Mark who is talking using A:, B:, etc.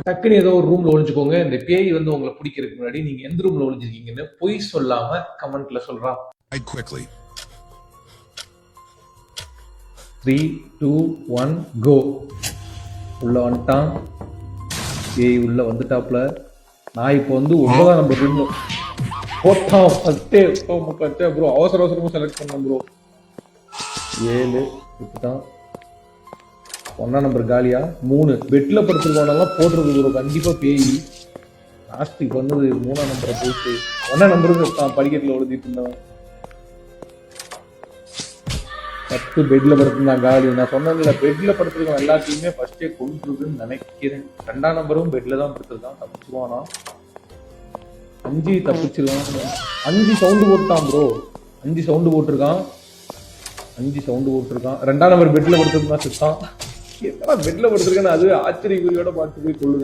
A: டக்குன்னு ஏதோ ஒரு ரூம்ல ஒளிஞ்சுக்கோங்க. இந்த பேய் வந்து உங்களை பிடிக்கிறதுக்கு முன்னாடி நீங்க எந்த ரூம்ல ஒளிஞ்சிருக்கீங்கன்னு பொய் சொல்லாம கமெண்ட்ல சொல்றான். 3, 2, 1 கோ. உள்ள வந்துட்டான். பேய் உள்ள வந்துட்டாப்ல. நான் இப்போ வந்து 9ஆம் நம்பர் ரூம்ல போட்டான். ஃபர்ஸ்டே ப்ரோ அவசர அவசரமா செலக்ட் பண்ண ப்ரோ. 7 இப்பதான் 1ஆம் நம்பர் காலியா. 3 பெட்ல படுத்துருக்கவனெல்லாம் போட்டுருக்கு ப்ரோ. கண்டிப்பா பேய் லாஸ்ட் பண்ணது 3ஆம் நம்பரை போயிட்டு 1ஆம் நம்பருக்கு படிக்கட்டில் ஒழுதிட்டு இருந்தவன். 10 பெட்ல படுத்திருந்தான் காலி. நான் சொன்னதுல பெட்ல படுத்திருக்கோம் எல்லாத்தையுமே ஃபர்ஸ்டே கொண்டுருக்குன்னு நினைக்கிறேன். 2ஆம் நம்பரும் பெட்ல தான் படுத்திருக்கான். தப்பிச்சுருவானா? 5 தப்பிச்சிருவான். 5 சவுண்டு போட்டான் ப்ரோ. 5 சவுண்டு போட்டிருக்கான். 2ஆம் நம்பர் பெட்ல படுத்திருந்தான் செத்தான். என்னடா பெட்ல படுத்திருக்கேன்னு அது ஆச்சரிய குறியோட பார்த்து போய் சொல்லுது.